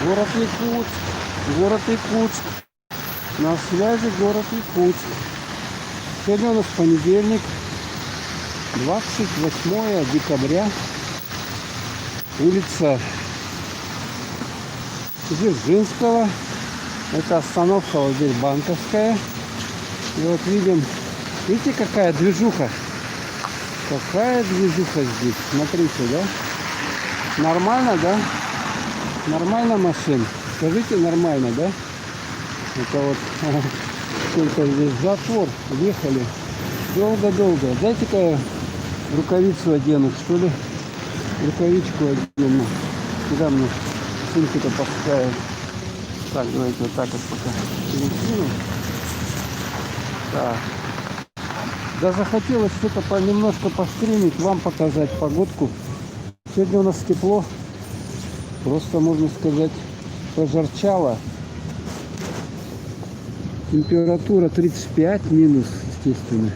Город Якутск, город Якутск. На связи город Якутск. Сегодня у нас понедельник, 28 декабря. Улица Дзержинского. Это остановка вот здесь Банковская. И вот видите, какая движуха. Какая движуха здесь. Смотрите, да? Нормально, да? Нормально машин. Скажите, нормально, да? Это вот сколько здесь затвор. Ехали долго-долго. Дайте-ка я рукавицу одену, что ли? Рукавичку одену. Куда мне сумку-то поставить? Так, давайте вот так вот пока перекину. Так. Да захотелось что-то немножко постримить, вам показать погодку. Сегодня у нас тепло. Просто, можно сказать, пожарчало. Температура 35 минус, естественно.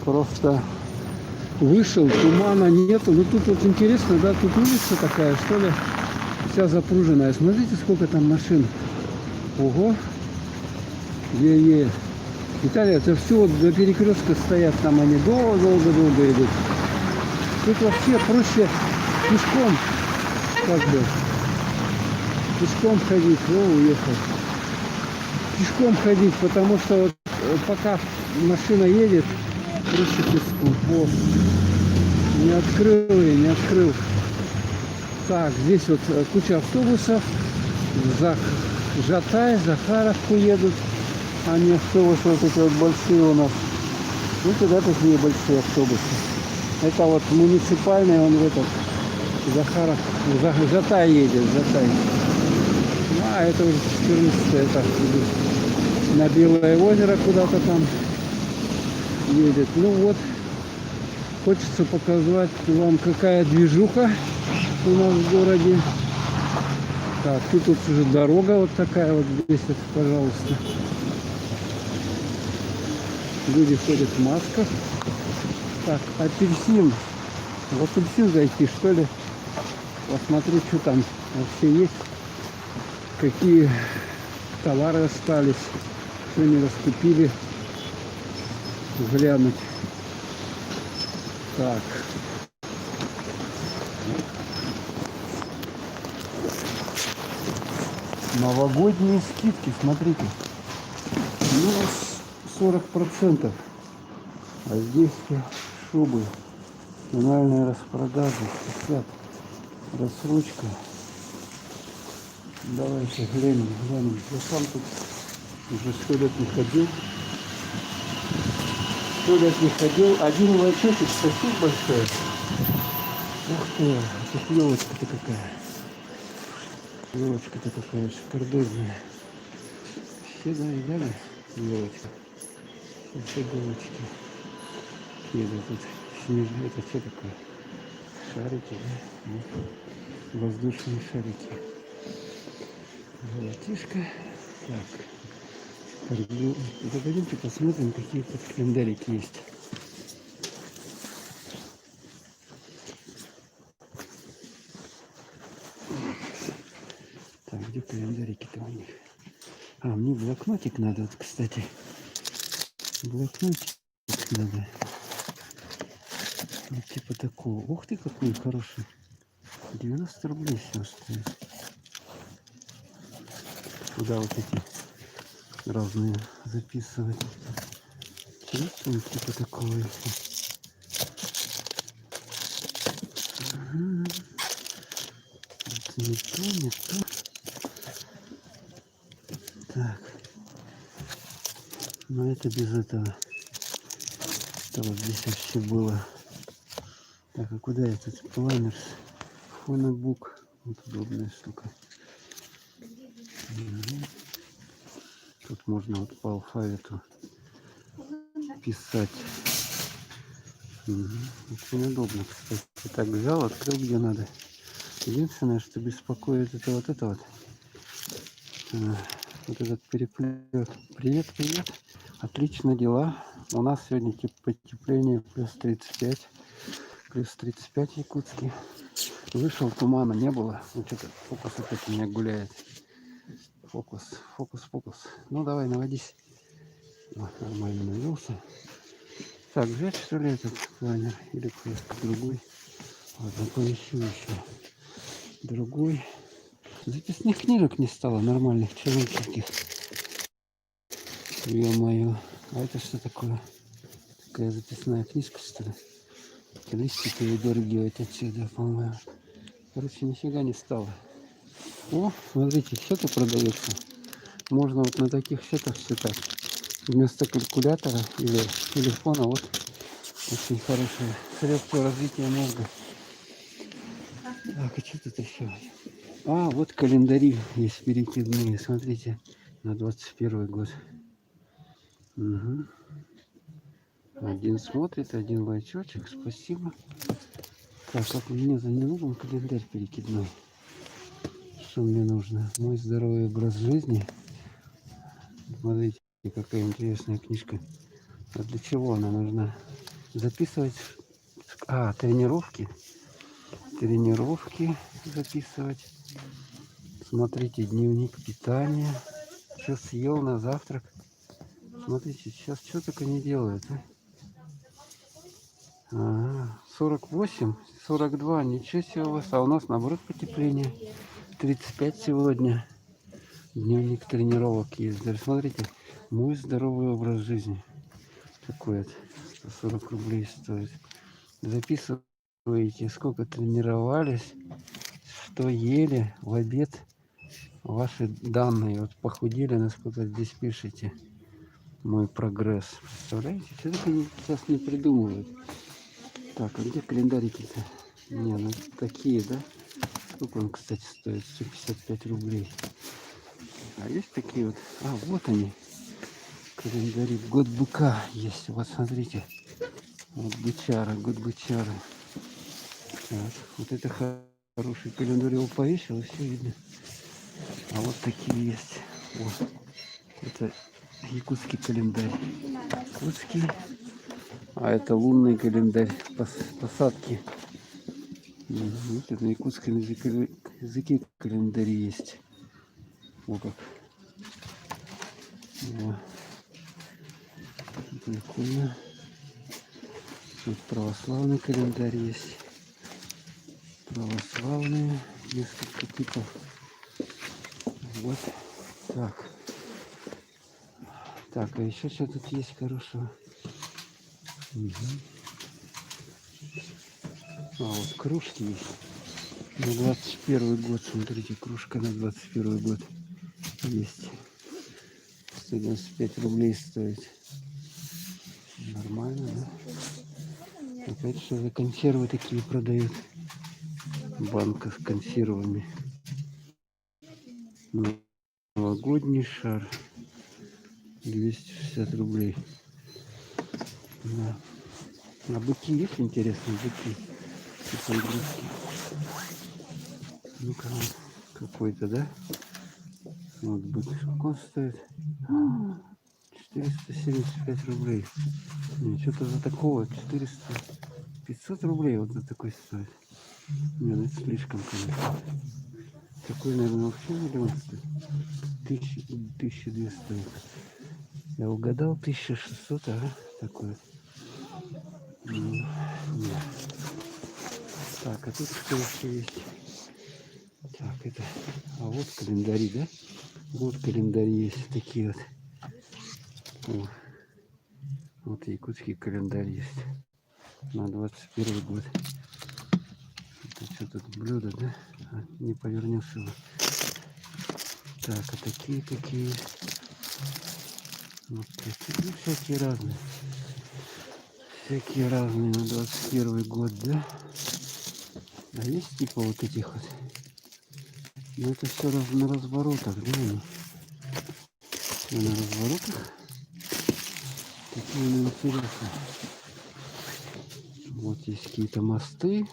Просто вышел, тумана нету. Ну тут вот интересно, да, тут улица такая, что ли, вся запруженная. Смотрите, сколько там машин. Ого. Е-е. Италия, это все вот до перекрестка стоят, там они долго-долго идут. Тут вообще проще пешком, как бы, пешком ходить. О, уехал. Пешком ходить, потому что вот, пока машина едет, проще пешком. О, не открыл и не открыл. Так, здесь вот куча автобусов. Жатай, Захаровку едут. Они автобусы вот эти вот большие у нас. Ну туда такие большие автобусы. Это вот муниципальный, он в этот Захаров, Жатай едет, Жатай. Ну, а это уже 14, это на Белое озеро куда-то там едет. Ну вот, хочется показать вам, какая движуха у нас в городе. Так, тут вот уже дорога вот такая вот здесь, вот, пожалуйста. Люди ходят в масках. Так, апельсин. В апельсин зайти, что ли? Посмотрю, что там вообще есть. Какие товары остались. Что не раскупили. Глянуть. Так. Новогодние скидки, смотрите. Минус 40%. А здесь шубы. Финальная распродажа. 50. Рассрочка. Давайте глянем. Я сам тут уже 100 лет не ходил. 100 лет не ходил. Один лайчочек, спасибо большое. Ух ты, тут елочка-то какая. Елочка-то такая шикардозная. Все доедали елочка. Все елочки. Какие-то тут снежные. Это что такое? Шарики, да? Ну, воздушные шарики. Золотишко. Так. Пойдемте посмотрим, какие тут календарики есть. Так, где календарики-то у них? А, мне блокнотик надо, вот, кстати. Блокнотик надо. Вот типа такого. Ух ты, какой хороший. 90 рублей все стоит. Куда вот эти разные записывать. Интересно, типа такого. Ага. Это не то, не то. Так. Но это без этого. Это вот здесь вообще было. Так, а куда этот планер? Фонобук. Вот удобная штука. Угу. Тут можно вот по алфавиту писать. Угу. Очень удобно, кстати. Так взял, открыл где надо. Единственное, что беспокоит, это вот. Вот этот переплет. Привет. Отлично дела. У нас сегодня типа потепление плюс 35. Плюс 35 в Якутске. Вышел, тумана не было. Ну что-то фокус опять у меня гуляет. Фокус, фокус, фокус. Ну давай, наводись. Вот, нормально навелся. Так, взять что ли этот планер? Или просто другой? Ладно, поищу еще. Другой. Записных книжек не стало нормальных, черненьких. Ё-моё. А это что такое? Такая записная книжка, что ли? Листики выдергивать отсюда, по-моему. Короче, нифига не стало. О, смотрите, счеты продаются. Можно вот на таких счетах считать. Вместо калькулятора или телефона. Вот очень хорошее средство развития мозга. Так, а что тут еще? А, вот календари есть перекидные. Смотрите, на 21 год. Угу. Один смотрит, один лайчочек. Спасибо. Так, как мне за не нужен календарь перекидной. Что мне нужно? Мой здоровый образ жизни. Смотрите, какая интересная книжка. А для чего она нужна? Записывать... А, тренировки. Тренировки записывать. Смотрите, дневник питания. Что съел на завтрак. Смотрите, сейчас что только не делают. А? Ага, 48, 42, ничего себе у вас. А у нас наоборот потепление. 35 сегодня. Дневник тренировок есть. Даже смотрите, мой здоровый образ жизни. Такой вот 140 рублей стоит. Записываете, сколько тренировались, что ели в обед. Ваши данные. Вот похудели, насколько здесь пишете. Мой прогресс. Представляете? Что только сейчас не придумывают. Так, а где календарики-то? Не, ну такие, да? Сколько он, кстати, стоит? 155 рублей. А есть такие вот? А, вот они. Календари. Год быка есть. Вот смотрите. Вот бычара, год бычара. Так, вот это хороший календарь. Его повесил, и все видно. А вот такие есть. Вот. Это якутский календарь. Якутский. А это лунный календарь. Посадки. Вот это на якутском языке календарь есть. Вот как. Вот. Прикольно. Вот православный календарь есть. Православные. Несколько типов. Вот. Так. Так, а еще что тут есть хорошего? Угу. А, вот кружки есть. На 21 год, смотрите, кружка на 21 год есть. 195 рублей стоит. Нормально, да? Опять что за консервы такие продают? Банка с консервами. Новогодний шар. 260 рублей. Да. А быки есть, интересно, быки? Ну-ка, какой-то, да? Вот бык. Сколько он стоит? 475 рублей. Что-то за такого 400, 500 рублей вот за такой стоит. Нет, это слишком, конечно. Такой, наверное, вообще миллион стоит. 1200 стоит. Я угадал, 1600, ага, такой. Нет. Так, а тут что еще есть? Так, это... А вот календари, да? Вот календари есть такие вот. О. Вот якутский календарь есть. На 21 год. Это что тут блюдо, да? А, не повернешь его. Так, а такие какие? Вот такие, ну, всякие разные. Всякие разные на 21 год, да? А есть типа вот этих вот? Но это все на разворотах, да? Все на разворотах. Такие интересные. Вот есть какие-то мосты.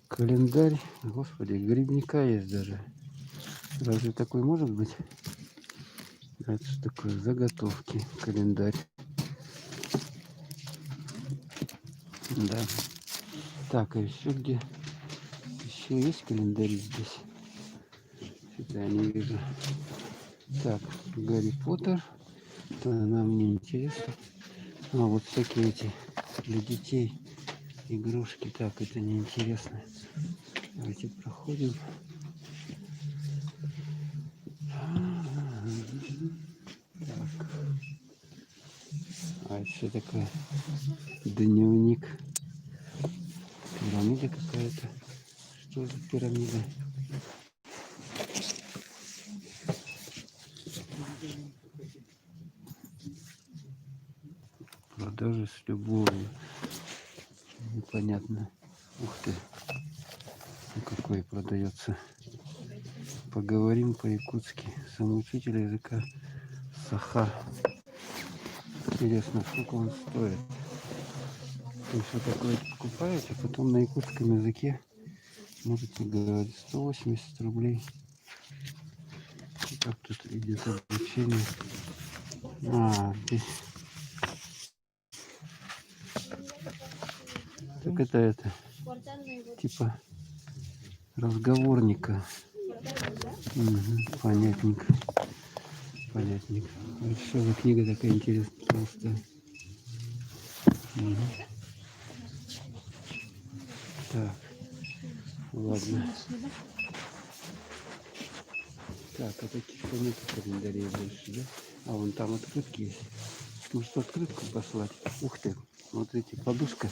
Календарь. Господи, грибника есть даже. Разве такой может быть? Это что такое? Заготовки. Календарь. Да. Так, а еще где? еще есть календари здесь? Что-то я не вижу. Так, Гарри Поттер. Это нам не интересно. А вот всякие эти для детей игрушки. Так, это неинтересно. Давайте проходим. Так. А это что такое? Дневник. Пирамида какая-то. Что за пирамида? Продажи с любовью. Непонятно. Ух ты. Ну, какой продается. Поговорим по-якутски. Самоучитель языка Саха. Интересно, сколько он стоит. Вы все такое покупаете, а потом на якутском языке можете говорить 180 рублей. И как тут идет обучение. А, здесь. Так это типа разговорника. Угу, понятненько. Понятненько. Вот что за книга такая интересная, толстая. Угу. Так, ладно. Так, а таких нету календарей больше, да? А вон там открытки есть. Может, открытку послать? Ух ты, смотрите, подушка,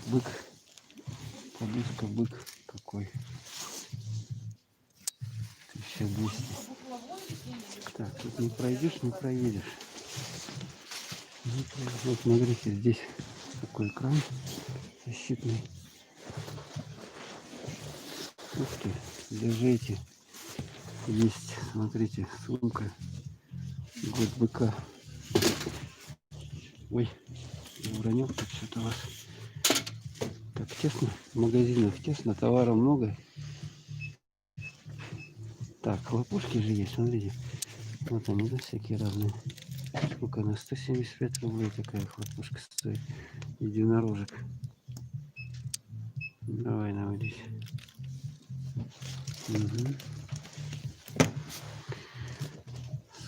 бык. Подушка, бык какой. 1200. Так, тут не пройдешь, не проедешь. Не проедешь. Вот смотрите, здесь такой экран защитный. Ух ты, держите. Есть, смотрите, сумка. Год быка. Ой, уронил тут что-то у вас. Так тесно, в магазинах тесно, товара много. Так, хлопушки же есть, смотрите. Вот они, да, всякие разные. Сколько она? 175 рублей такая хлопушка стоит. Единорожек. Давай, наводись. Угу.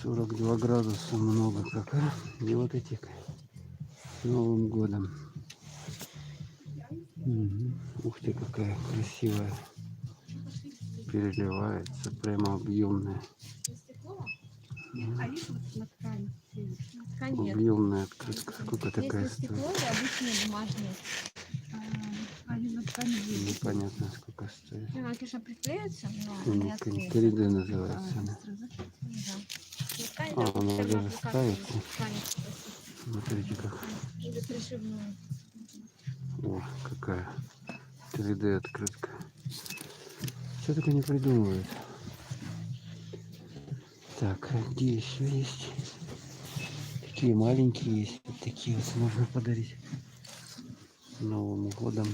42 градуса много как, а? И вот эти с Новым годом. Угу. Ух ты, какая красивая. Переливается, прямо объемная. Объемная открытка. Сколько такая стоит? Непонятно, сколько стоит. Ну, она, конечно, приклеится, но не откроется. 3D называется она. А, она даже ставится. Смотрите как. О, какая 3D открытка. Все только не придумывают. Так, а где еще есть? Такие маленькие есть. Вот такие вот можно подарить с Новым годом.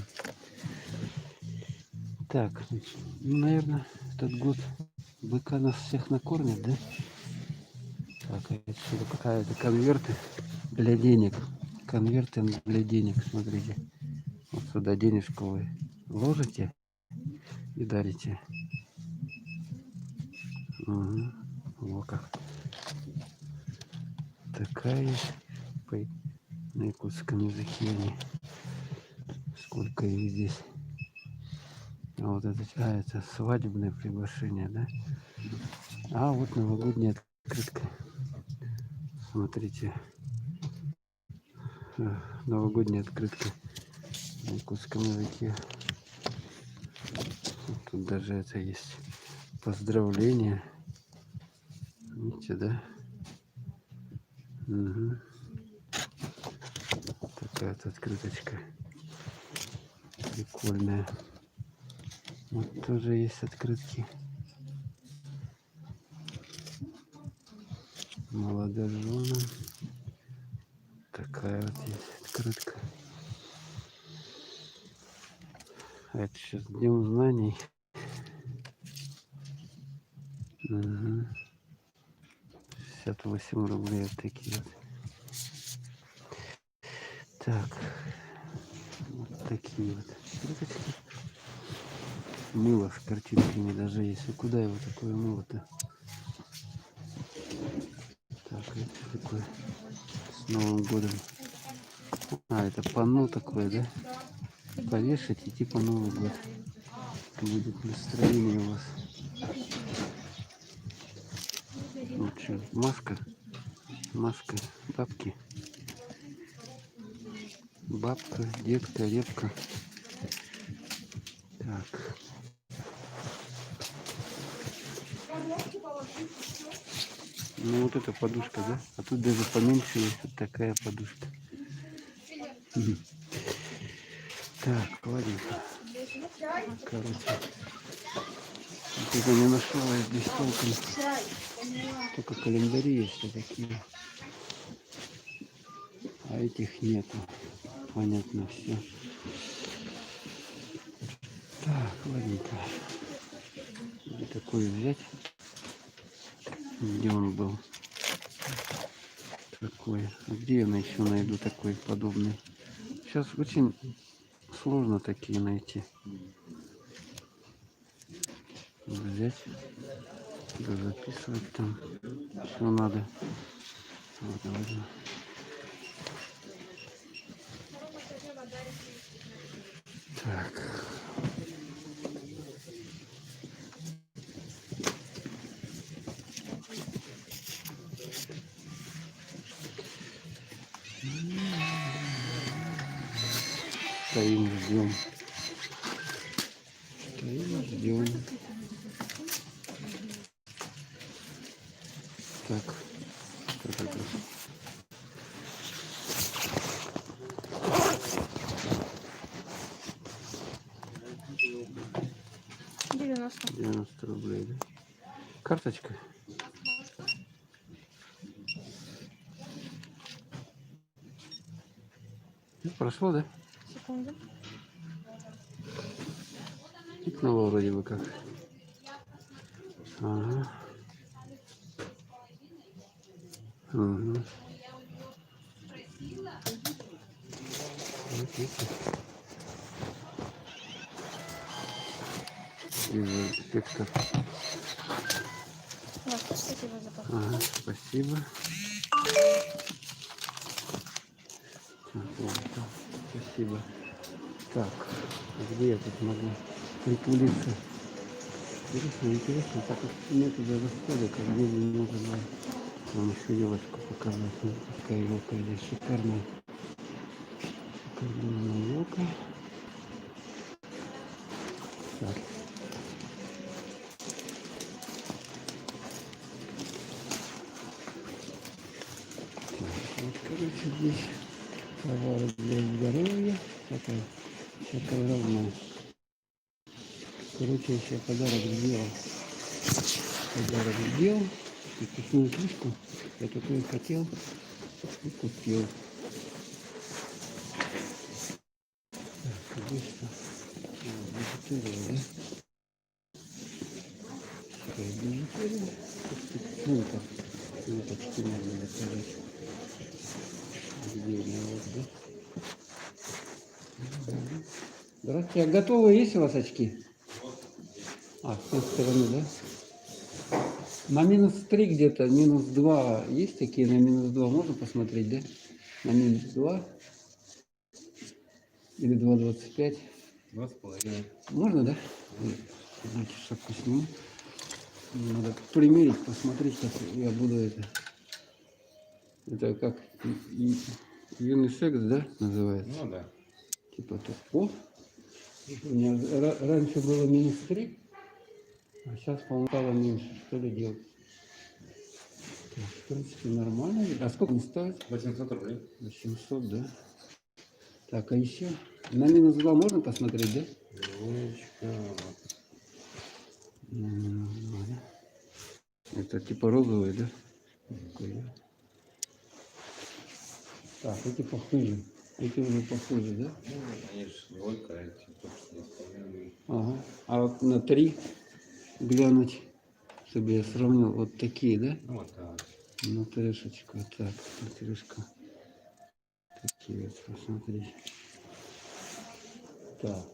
Так, ну, наверное, этот год быка нас всех накормит, да? Так, а это что какая-то конверты для денег. Конверты для денег, смотрите. Вот сюда денежку вы ложите и дарите. Угу. Вот как. Такая есть на якутском языке они. Сколько их здесь. А вот это свадебное приглашение, да? А вот новогодняя открытка. Смотрите. Новогодняя открытка на якутском языке. Тут даже это есть. Поздравления. Видите, да? Угу. Такая-то открыточка. Прикольная. Вот тоже есть открытки. Молодоженам. Такая вот есть открытка. А это сейчас Днем знаний. Угу. 68 рублей вот такие вот. Так. Вот такие вот открыточки. Мыло с картинками даже есть. И куда его такое мыло-то? Так, это такое с Новым годом. А, это панно такое, да? Повешать и типа Новый год. Будет настроение у вас. Вот что, маска. Маска. Бабки. Бабка, детка, репка. Так. Ну вот эта подушка, да? А тут даже поменьше есть вот такая подушка. Мгм. Так, ладненько. Короче. Вот это не нашел я здесь толком. Только календари есть вот такие. А этих нету. Понятно все. Так, ладненько. Где такой взять? Где он был? Такой. А где я еще найду такой подобный? Сейчас очень сложно такие найти. Взять. Да, записывать там. Все надо. Вот, ладно. Так. Стоим, ждем. Стоим, ждем. Так. Так. 90 рублей, да? Карточка. Ну, прошло, да? Секунду. Тикнуло вроде бы как. Ага. Угу. Вот это. Из эффектов. Да, спасибо за покупку. Ага, спасибо. Так, вот, спасибо. Так, а где я тут могу притулиться? Интересно, так как нету даже столика, где не можно вам еще елочку показать. Ну, такая елка здесь шикарная. Шикарная елка. Так. Вот, короче, здесь товары для здоровья. Всякое разное. Короче, я себе подарок сделал. Подарок сделал. И вкусную книжку. Я такое хотел и купил. Так, здесь что? Бижутерия, да? Такая бижутерия. Сумка. Сумочки можно заказать. Отдельно вот, да? Здравствуйте. А готовы есть у вас очки? А, с той стороны, да? На -3 где-то, -2 есть такие на -2? Можно посмотреть, да? На -2 или 2,25? 2,5. Можно, да? Давайте шапку сниму. Надо примерить, посмотреть, как я буду это. Это как юнисекс, да, называется? Ну да. Типа тут. О! У меня раньше было -3, а сейчас, по-моему, стало меньше. Что ли делать? Так, в принципе, нормально. А сколько он стоит? 800 рублей. 800, да? Так, а еще на -2 можно посмотреть, да? Ручка. На -2, да? Это типа розовый, да? Такой, да? Так, эти похуже. Эти уже похуже, да? Ну, они же двойка, а эти только 2,5. Ага. А вот на 3 глянуть, чтобы я сравнил. Вот такие, да? Ну вот так. На трешечку. Так, на трешку. Такие вот, посмотри. Так.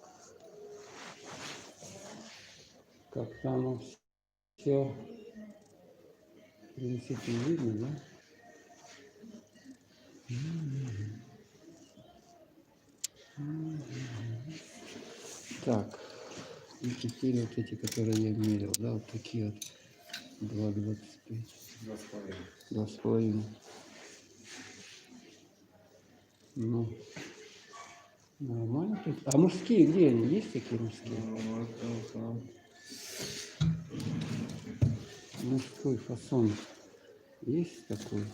как-то оно все, в принципе, видно, да? Так, и теперь вот эти, которые я мерил, да, вот такие вот 2,25, 2,5. 2,5. Ну, нормально. А мужские где они? Есть такие мужские? Ну, это Мужской фасон есть такой?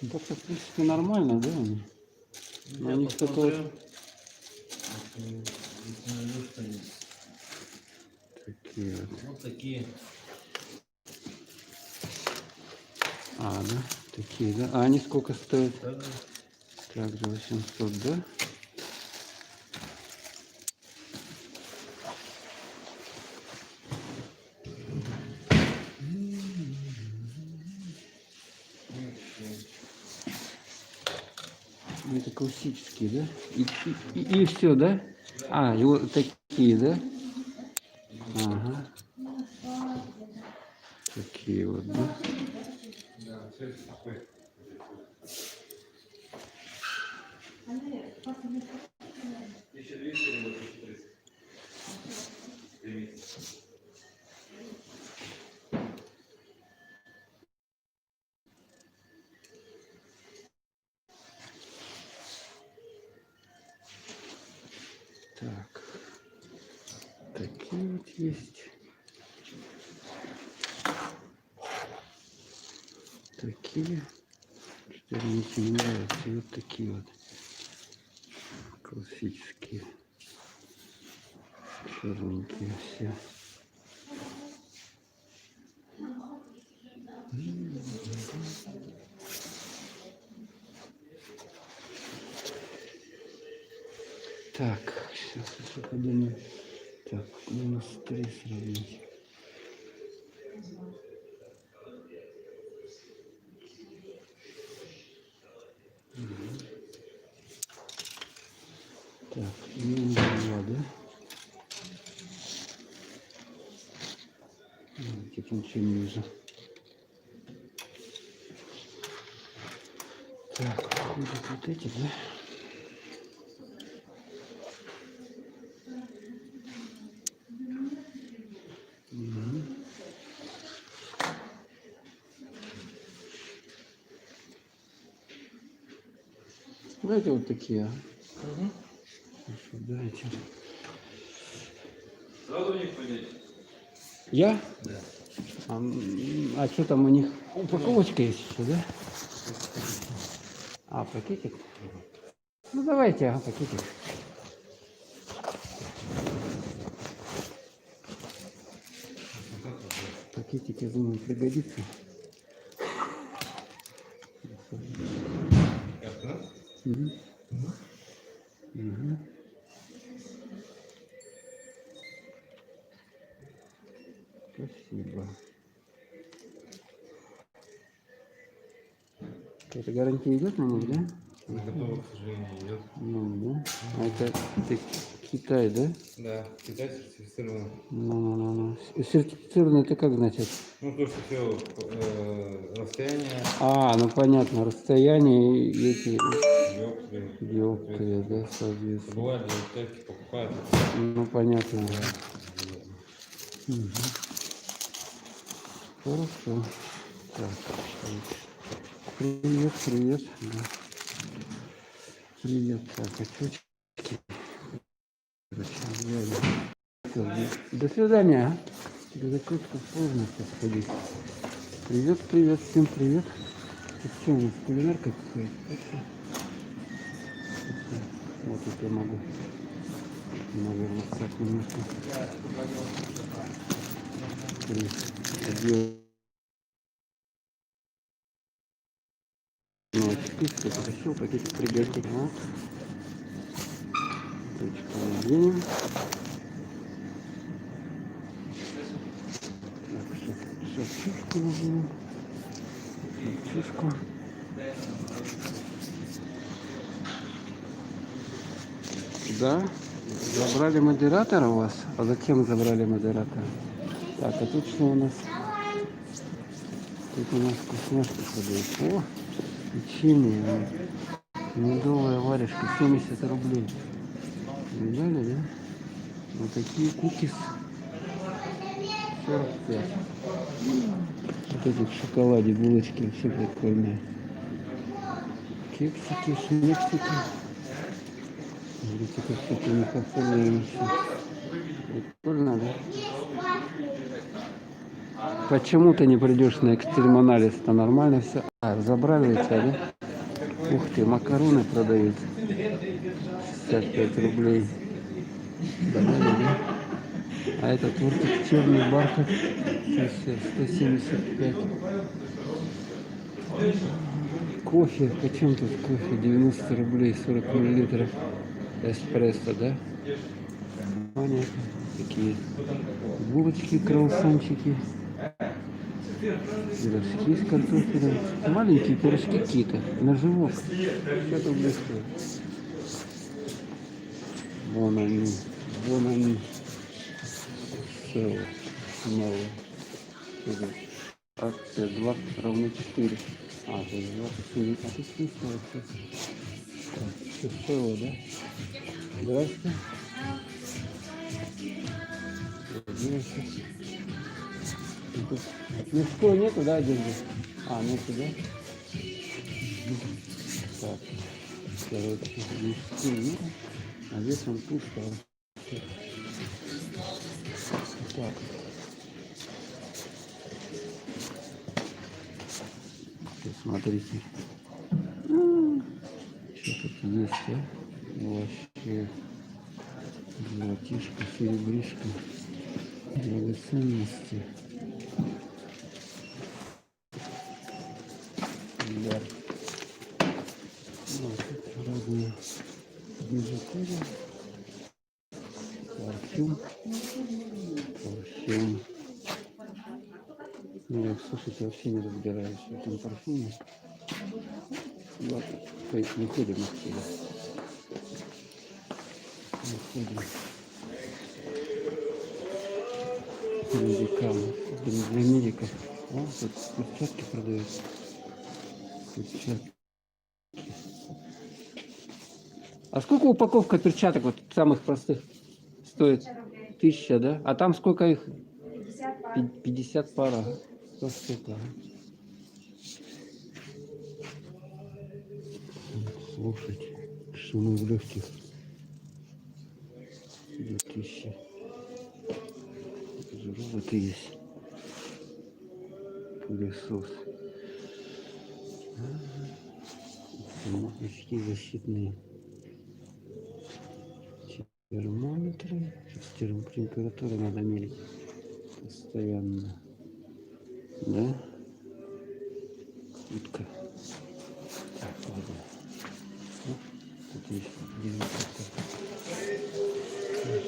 Ну, так-то, в принципе, нормально, да, они? Но я у них только вот посмотрю. Если найду что-нибудь. такие вот. Вот такие. А, да? Такие, да? А они сколько стоят? Также Также 800, да? Ну, это классические, да? И все, да? А, и вот такие, да? Ага. Такие вот, да? да, все такое. Так. Такие вот есть. Такие. Что-то мне эти не нравятся. И вот такие вот. Классические. Черненькие все. Так, сейчас еще подумаю. Так, -3 сравнить. Так, -2, да? Типа ничего не вижу. Так, ходят вот эти, да? Давайте вот такие. Хорошо, давайте. Сразу в них подеть? Я? Да. А что там у них? Упаковочка есть еще, да? А, пакетик? Ну давайте, ага, пакетик. Пакетик, я думаю, пригодится. Угу. Угу. Спасибо. Это гарантия идет на них, да? Готово, к сожалению, не идет. Ну, да. А это Китай, да? Да, Китай сертифицирован. Ну. Сертифицированный это как значит? Ну, то, что все расстояние, А, ну понятно, расстояние и эти диоптрии. диоптрии, да, соответственно. Бывает, для тестки покупают. Ну понятно, да. Мгм. Хорошо. Так, привет, привет. Да. Привет, так, очечки. Короче, взяли. Всё, до свидания. а. До закрытка сложно сейчас ходить. Привет, привет, всем привет. Это что у нас, кулинарка какая-то? Вот это я могу, наверное, так немножко. Ну, список потащил, пакетик пригодится. Вот. Точку оденем. Так, сейчас чушку возьмем. Чушку. Да, Забрали модератора у вас? А зачем забрали модератора? Так, а тут что у нас? Тут у нас вкусняшки продают. О, печенье. Медовая варежка, 70 рублей. Видали, да? Вот такие кукис 45. Вот эти в шоколаде булочки вообще прикольные. Кексики, шмексики. Видите, как тут у них оформлено все. Прикольно, да? Почему ты не придешь на экстрим-анализ-то? Нормально все. А, разобрали тебя, да? Ух ты, макароны продают. 65 рублей. Да? А этот тортик черный бархат 175. Кофе, почем тут кофе? 90 рублей, 40 миллилитров. Эспрессо, да? Понятно. Такие булочки, круассанчики. Пирожки с картофелем. Маленькие пирожки какие-то. На живот. 50 рублей стоит. Вон они. Вон они. Все. Малые. Акция 2 равно 4. А, то есть 27. А ты вкусно вообще. Все стоило, да? Здравствуйте. Здравствуйте. Мужской нету, да, одежды? А, нету, да? Так, короче, мужской нету, а здесь он пусто. Так. Смотрите. Что тут есть, а? Вообще. Золотишко, серебришко. Драгоценности. Да. Вот тут разные бижутерии. Парфюм. Парфюм. Ну, я, слушайте, вообще не разбираюсь в этом парфюме. Вот, то есть не ходим отсюда. Не ходим. Медикам. Для медиков. О, тут перчатки продаются. Перчатки. А сколько упаковка перчаток, вот самых простых, стоит? 1000, да? А там сколько их? 50 пар. 100 штук. Слушайте, шумы в легких. 2000. Роботы есть. Пылесос. Очки защитные. Термометры. Температуру надо мерить постоянно. Да? Утка. Так, ладно. Тут есть дезинфектор.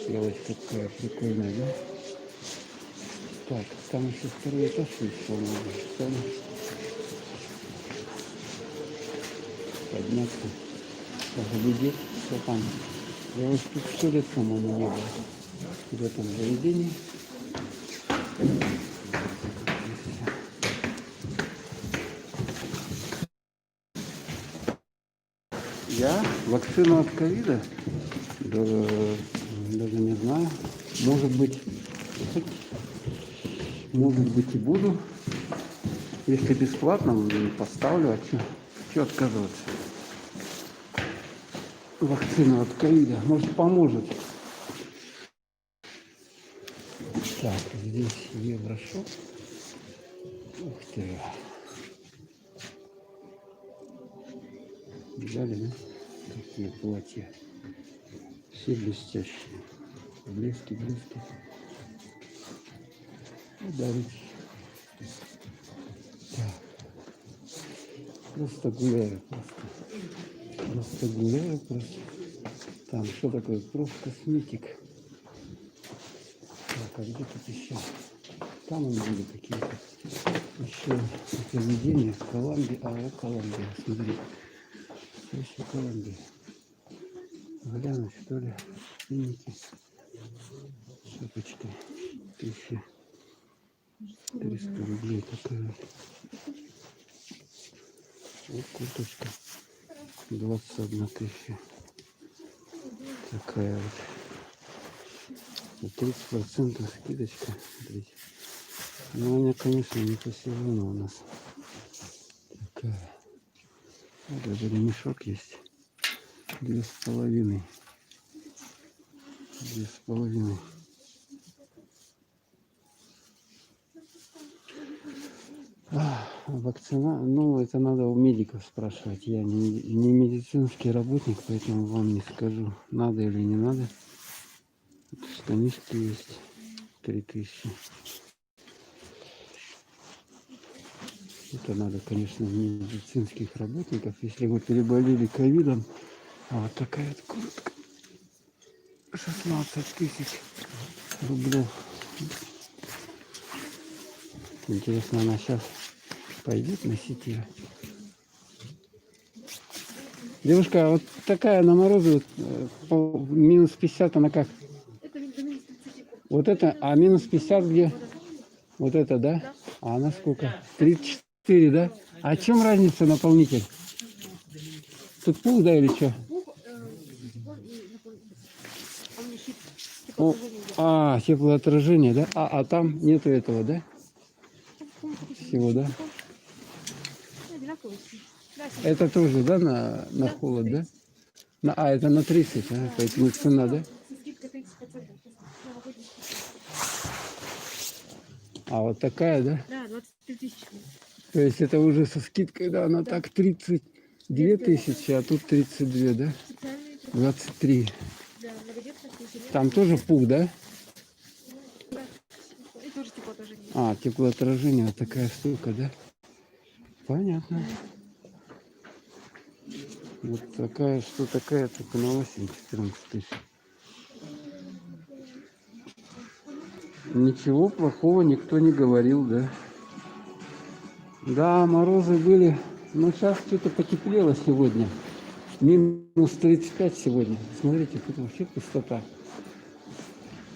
Елочка такая прикольная, да? Так, там еще второй этаж есть, по-моему. Там подняться, поглядеть, что там. Я вот тут 100 лет, по-моему, не был в этом заведении. Я вакцину от ковида даже не знаю. Может быть и буду. Если бесплатно, поставлю. А что отказываться? Вакцина от ковида. Может, поможет. Так, здесь Еврошоп. Ух ты. Видали, да? Какие платья. Все блестящие. Блески. Ударить. Так. Просто гуляю. Просто гуляю. Там что такое? Профкосметик. Так, а где тут еще? Там они были какие-то. Еще заведения. Колумбия. Колумбия. Смотри. Еще Колумбия. глянуть, что ли. Финики. Шапочка. 1300 рублей такая. Вот курточка. 21 тысяча. Такая вот. 30% скидочка. Смотрите. Ну, она, конечно, не по сезону у нас. Такая. Вот даже ремешок есть. 2,5. 2,5. Вакцина, ну это надо у медиков спрашивать. Я не медицинский работник, поэтому вам не скажу, надо или не надо. Штанишки есть 3000. Это надо, конечно, медицинских работников. Если вы переболели ковидом, а вот такая вот куртка 16 тысяч рублей. Интересно, она сейчас пойдет носить ее. Девушка, а вот такая на морозы минус 50, она как? Это минус 30. Вот это, а минус 50 где? Вот это, да? А она сколько? 34, да? А о чем разница наполнитель? Тут пух, да, или что? Теплоотражение, да? А там нету этого, да? Всего, да? Это тоже, да, на холод, да? Это на 30, поэтому цена, да? А вот такая, да? Да, 23 тысячи. То есть это уже со скидкой, да, она так 32 тысячи, а тут 32, да? 23. Там тоже пух, да? И тоже теплоотражение. Теплоотражение, вот такая штука, да? Понятно. Вот такая, что такая, только на осень 14 тысяч. Ничего плохого никто не говорил, да? Да, морозы были, но сейчас что-то потеплело сегодня. Минус 35 сегодня. Смотрите, тут вообще пустота.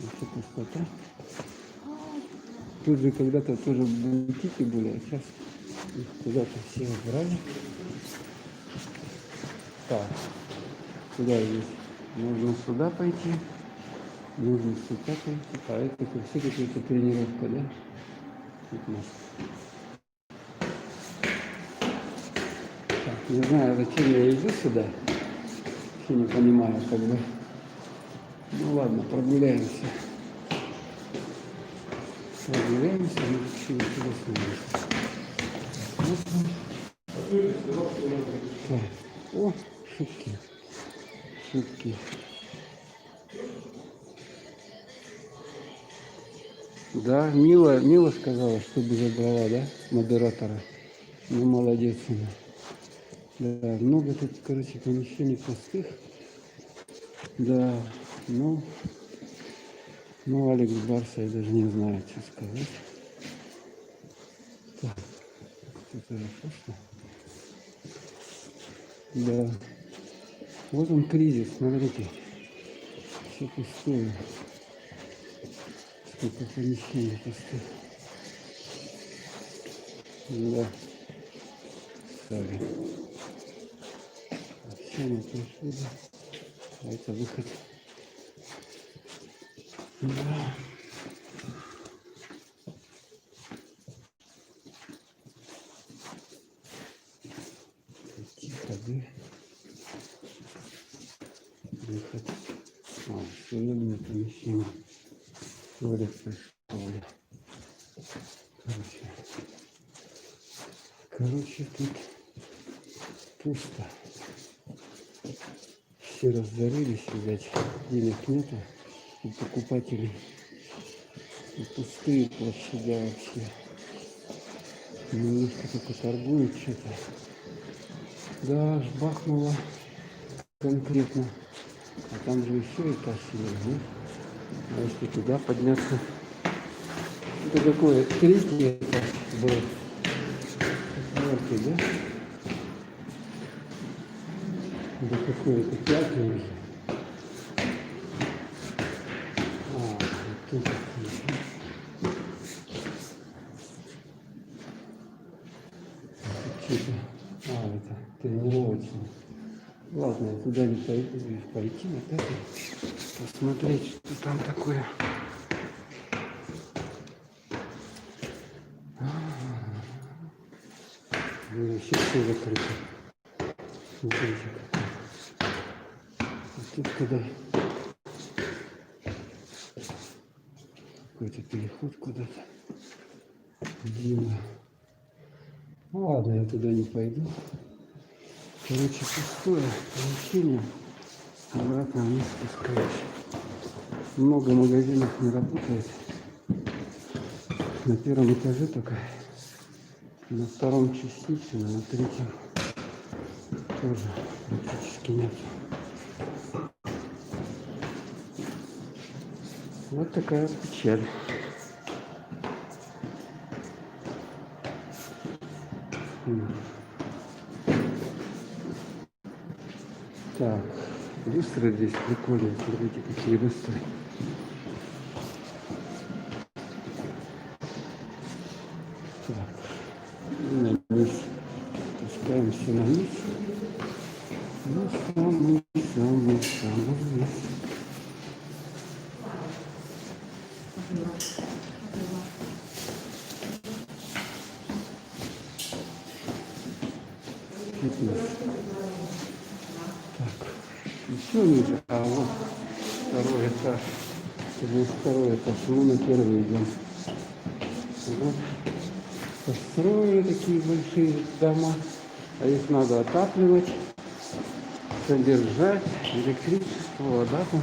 Вообще пустота. Тут же когда-то тоже бутики были, а сейчас их куда-то все убрали. Так, куда здесь? Нужно сюда пойти. Нужно сюда пойти. А это все какая-то тренировка, да? Тут у нас. Так, не знаю, зачем я иду сюда. Вообще не понимаю, как бы. Ну ладно, прогуляемся. Прогуляемся, но вообще интересно. Так. О, шутки. Шутки. Да, Мила сказала, чтобы забрала, да, модератора. Ну, молодец она. Да, много тут, короче, помещений пустых. Да, ну, Алекс Барса, я даже не знаю, что сказать. Так, это же пусто. Да. Вот он кризис, смотрите. Все пустое. Сколько помещений пустых. Да. Сори. Все мы пришли. А это выход. Да. Тихо, да? Выход. Судебное помещение. Туалет пришел. Короче, тут пусто. Все разорились, видать, денег нету у покупателей. И пустые площадя вообще. Немножко только торгуют что-то. Да, аж бахнуло конкретно. А там же еще этаж есть, да? А если туда подняться? Это какое? Третий этаж был. Четвертый, да? Это какой-то пятый уже. Тут. Что-то. Это тренировочный. Ладно, я туда не пойду, пойти вот это, посмотреть, что там такое. Вообще все закрыто. Смотрите, тут когда какой-то переход куда-то. Дима. Ну ладно, я туда не пойду. Короче, пустое помещение. Обратно вниз спускаюсь. Много магазинов не работает. На первом этаже только. На втором частично, на третьем тоже практически нет. Вот такая печаль. Так, люстры здесь прикольные, смотрите, какие люстры. Так, и на низ. Спускаемся на низ. Ну, самый низ. Фитнес. Так, еще ниже. А вот второй этаж. Здесь второй этаж. Мы на первый идем. Вот. Построили такие большие дома. А их надо отапливать, содержать, электричество, вода там.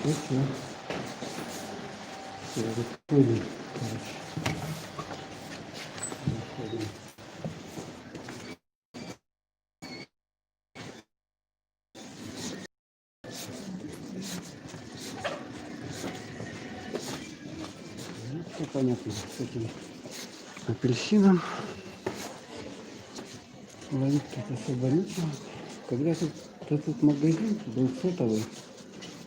И все. Все, выходим, короче. Выходим. Ну, все понятно с этим апельсином. Ловить тут особо нечего. Когда-то тут магазин был сотовый,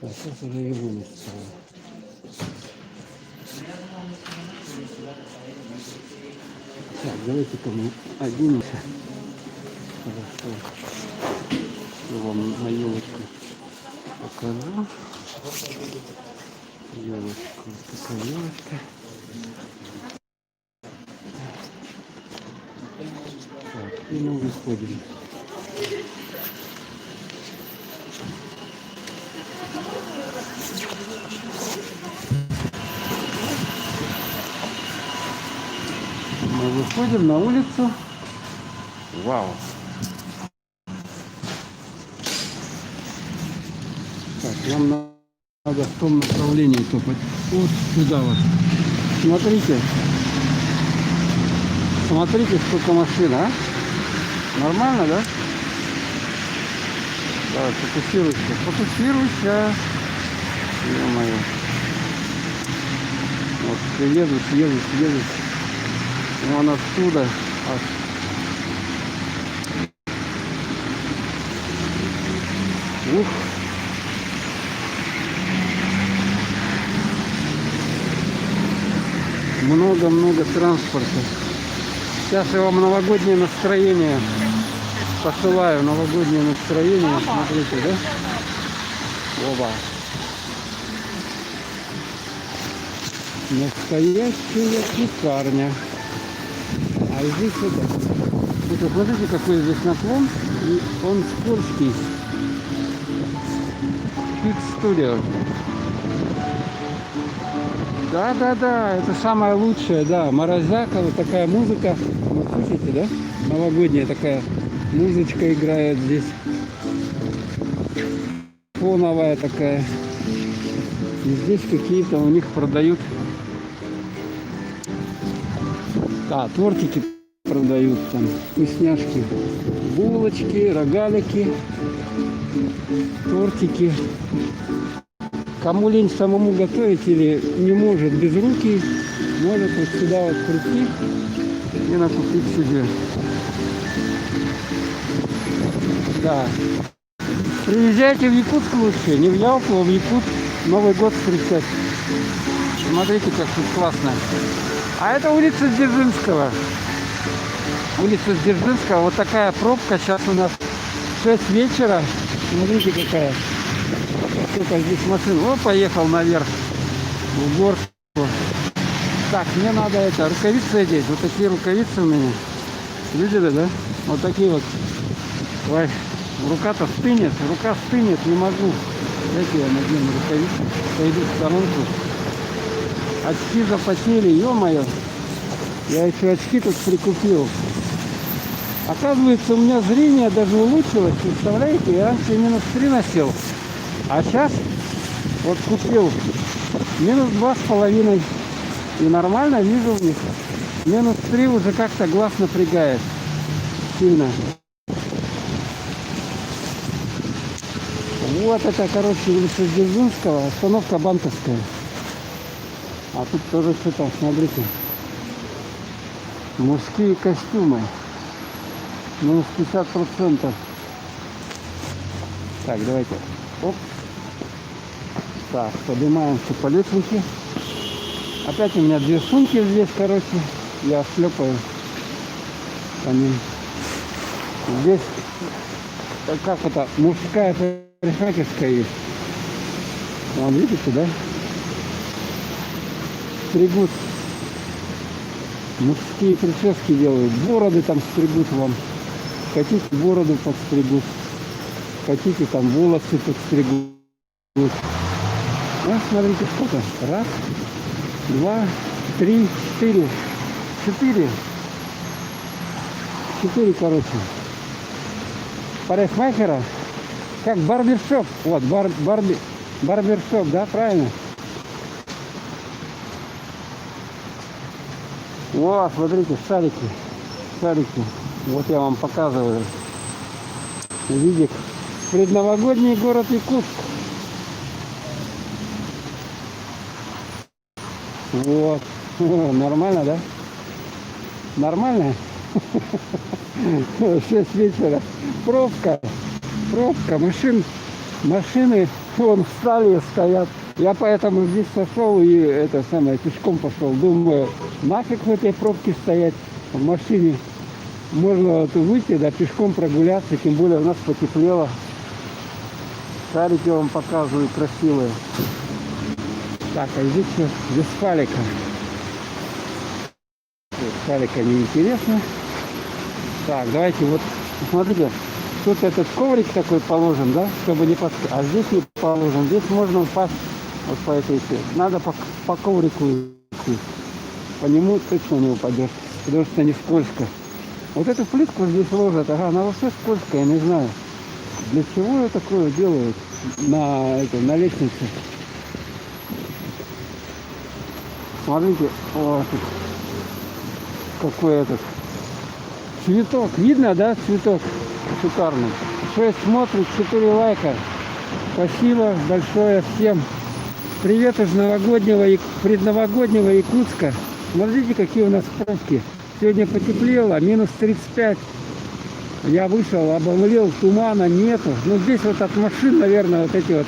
а сейчас уже его не стало. Так, давайте-ка мы оденемся. Хорошо. Я вам на елочку покажу. Елочку. Такая елочка. Так, и мы выходим. Мы выходим на улицу. Вау! Так, нам надо в том направлении топать. Вот сюда вот. Смотрите. Смотрите, сколько машин, а? Нормально, да? Давай, фокусируйся. Фокусируйся. Ё-моё. Вот, едут. Вон оттуда. Ух. Много транспорта. Сейчас я вам новогоднее настроение посылаю. Новогоднее настроение. Смотрите, да? Оба. Настоящая пекарня. А здесь это смотрите, какой здесь наклон. И он скользкий. Фикс-студио. Да, это самое лучшее, да. Морозяка, вот такая музыка. Вы слышите, да? Новогодняя такая музычка играет здесь. Фоновая такая. И здесь какие-то у них продают. Да, тортики продают там, вкусняшки, булочки, рогалики, тортики. Кому лень самому готовить или не может без руки, может вот сюда вот прийти и накупить себе. Да. Приезжайте в Якутск лучше, не в Ялту, а в Якутск Новый год встречать. Смотрите, как тут классно. А это улица Дзержинского. Улица Дзержинского. Вот такая пробка. Сейчас у нас 6 вечера. Смотрите, какая. Сколько здесь машин. О, поехал наверх. В горку. Так, мне надо это, рукавицы одеть. Вот такие рукавицы у меня. Видели, да? Вот такие вот. Ой, рука-то стынет. Рука стынет, не могу. Дайте я надену рукавицы. Пойду в сторонку. Очки запотели, ё-моё. Я еще очки тут прикупил. Оказывается, у меня зрение даже улучшилось. Представляете, я раньше -3 носил. А сейчас вот купил -2,5. И нормально вижу в них. -3 уже как-то глаз напрягает. Сильно. Вот это, короче, улица Дзержинского, остановка Банковская. А тут тоже что-то, смотрите. Мужские костюмы. -50%. Так, давайте. Оп. Так, поднимаемся по лестнице. Опять у меня 2 сумки здесь, короче. Я шлепаю по ним. Здесь, как это, мужская парикмахерская есть. Вон, видите, да? Стригут. Мужские прически делают. Бороды там стригут вам. Хотите, бороду подстригут. Хотите, там волосы подстригут. Ну, смотрите, сколько. 1, 2, 3, 4. 4, короче. Парикмахера. Как барбершоп. Вот, барбершоп, да, правильно? О, смотрите, шарики. Шарики. Вот я вам показываю. Видик. Предновогодний город Якутск. Вот. О, нормально, да? Нормально? 6 вечера. Пробка. Машины вон встали, стоят. Я поэтому здесь сошел и это самое, пешком пошел. Думаю, нафиг в этой пробке стоять в машине. Можно вот выйти, да, пешком прогуляться, тем более у нас потеплело. Шарики вам показываю красивые. Так, а здесь что? Вестфалика. Вестфалика неинтересно. Так, давайте вот, смотрите, тут этот коврик такой положен, да, чтобы не подскочить. А здесь не положен. Здесь можно упасть вот по этой все. Надо по коврику идти. По нему точно не упадешь, потому что не скользко. Вот эту плитку здесь ложат, ага, она вообще скользкая, не знаю. Для чего такое делают на лестнице? Смотрите, вот какой этот цветок. Видно, да, цветок? Шикарный. 6 смотрит, 4 лайка. Спасибо большое всем. Привет из предновогоднего Якутска. Смотрите, какие у нас пробки. Сегодня потеплело, -35. Я вышел, обомлел, тумана нету. Ну здесь вот от машин, наверное, вот эти вот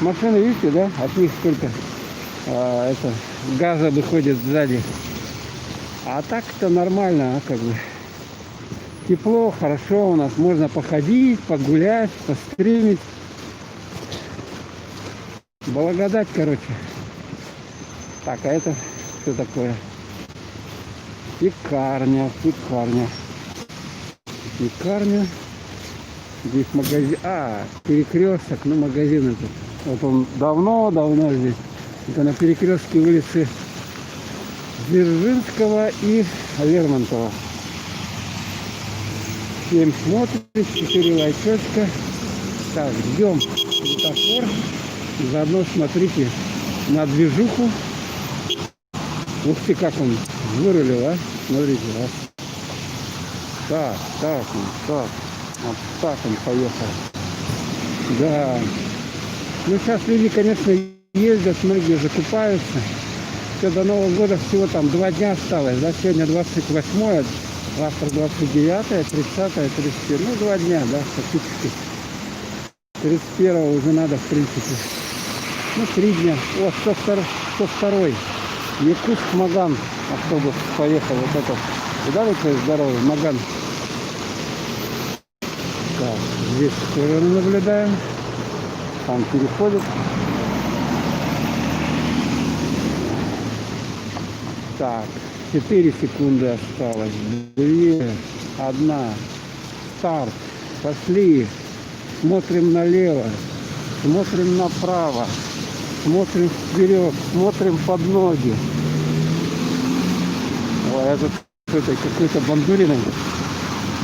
машины, видите, да? От них сколько газа выходит сзади. А так-то нормально, как бы. Тепло, хорошо у нас. Можно походить, погулять, постримить. Благодать, короче. Так, а это что такое? Пекарня. Здесь магазин. Перекресток, ну магазин этот. Вот он давно здесь. Это на перекрестке улицы Дзержинского и Лермонтова. 7 смотрит, 4 лайчочка. Так, ждем светофор. Заодно смотрите на движуху. Ух ты, как он вырулил, а? Смотрите, а? Так. Вот так он поехал. Да. Ну, сейчас люди, конечно, ездят, многие закупаются. Все, до Нового года всего там 2 дня осталось. Да? Сегодня 28-е, завтра 29-е, 30-е, 31-е. Ну, 2 дня, да, фактически. 31-го уже надо, в принципе. Ну, 3 дня. О, 102-й. Якутск Маган автобус поехал. Вот это. Видали, какой здоровый Маган? Так, здесь тоже наблюдаем. Там переходит. Так, 4 секунды осталось. 2, 1. Старт. Пошли. Смотрим налево. Смотрим направо. Смотрим вперед. Смотрим под ноги. Ой, это какой-то Бандуриной.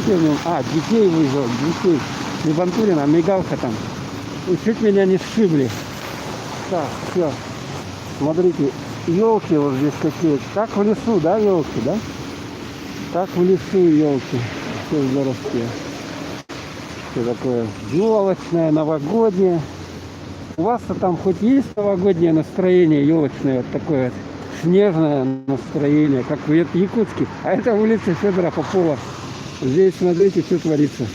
Детей вызвал. Детей. Не Бандурина, а мигалка там. И чуть меня не сшибли. Так, все. Смотрите. Елки вот здесь какие-то. Как в лесу, да, елки, да? Как в лесу елки. Все здоровские. Все такое елочное, новогоднее. У вас-то там хоть есть новогоднее настроение елочное, вот такое вот снежное настроение, как в Якутске. А это улица Федора Попова. Здесь, смотрите, что творится.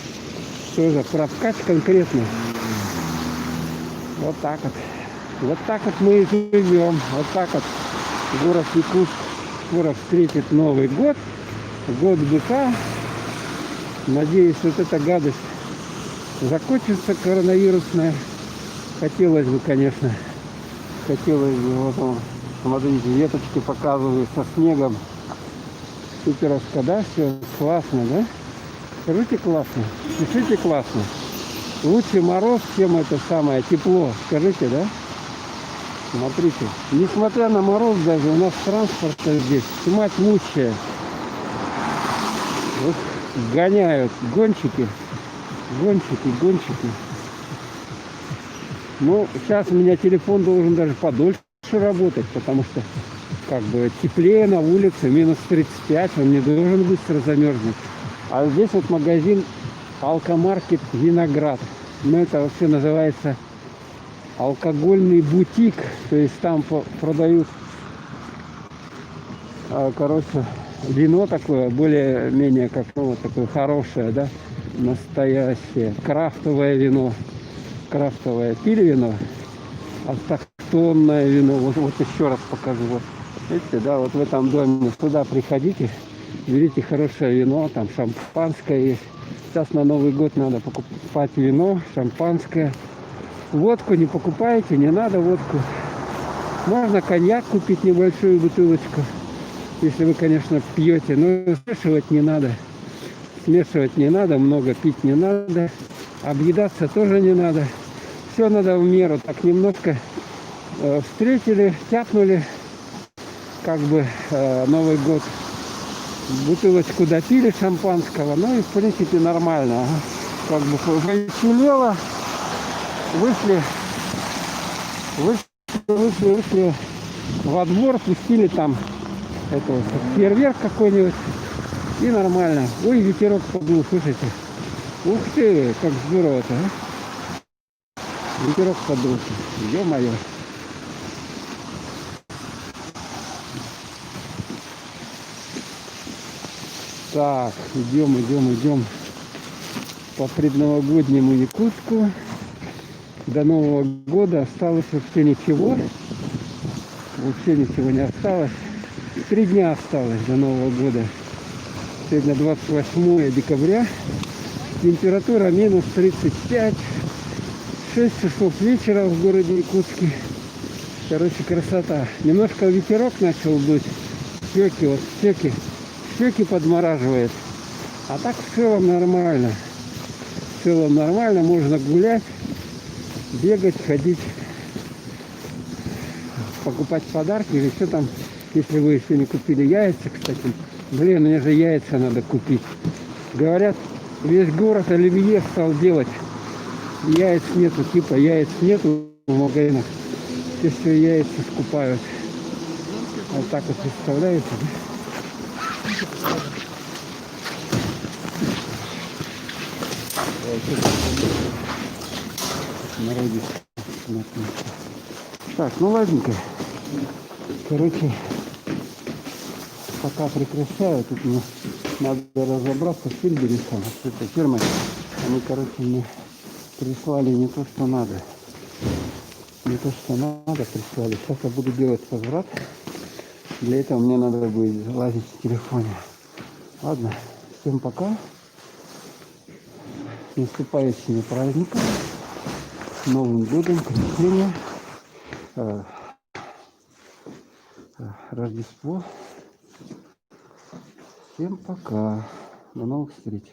Тоже прокат конкретно. Вот так вот. Вот так вот мы и живем. Вот так вот город Якутск скоро встретит Новый год. Год быка. Надеюсь, вот эта гадость закончится коронавирусная. Хотелось бы, конечно. Хотелось бы. Вот он, смотрите, веточки показывают со снегом. Суперовка, да? Все классно, да? Скажите, классно. Пишите, классно. Лучше мороз, чем это самое тепло. Скажите, да? Смотрите. Несмотря на мороз даже, у нас транспорта здесь тьма тьмущая. Вот гоняют гонщики. Гонщики. Ну, сейчас у меня телефон должен даже подольше работать, потому что как бы теплее на улице, минус 35, он не должен быстро замерзнуть. А здесь вот магазин Алкомаркет Виноград. Ну, это вообще называется алкогольный бутик. То есть там продают, короче, вино такое, более-менее как, ну, вот такое хорошее, да, настоящее, крафтовое вино. Крафтовое. Пили вино? Автохтонное вино. Вот еще раз покажу. Вот. Видите, да, вот в этом доме. Сюда приходите, берите хорошее вино, там шампанское есть. Сейчас на Новый год надо покупать вино, шампанское. Водку не покупаете, не надо водку. Можно коньяк купить, небольшую бутылочку, если вы, конечно, пьете. Но смешивать не надо. Смешивать не надо, много пить не надо. Объедаться тоже не надо. Все надо в меру. Так немножко встретили, тяпнули, как бы Новый год. Бутылочку допили шампанского. Ну и в принципе нормально. Как бы повеселело. Вышли во двор, пустили там это, фейерверк какой-нибудь. И нормально. Ой, ветерок подул, слушайте. Ух ты, как здорово-то, а? Ветерок подул. Ё-моё. Так, идем по предновогоднему Якутску. До Нового года осталось вообще ничего. Вообще ничего не осталось. 3 дня осталось до Нового года. Сегодня 28 декабря. Температура минус 35. 6 часов вечера в городе Якутске. Короче, красота. Немножко ветерок начал дуть. Щеки подмораживает. А так в целом нормально. В целом нормально. Можно гулять, бегать, ходить, покупать подарки или что там. Если вы еще не купили яйца, кстати. Блин, мне же яйца надо купить. Говорят, весь город оливье стал делать. Яиц нету, типа яиц нету в магазинах. Все яйца скупают. Вот так вот представляете, да? Народец. Так, ну ладненько. Короче, пока прекращаю, тут мне надо разобраться с Фильдерисом, с этой фирмой. Они, короче, мне прислали не то, что надо. Не то, что надо, прислали. Сейчас я буду делать возврат. Для этого мне надо будет лазить в телефоне. Ладно, всем пока. С наступающими праздниками. С Новым годом, Крещение, Рождество. Всем пока. До новых встреч.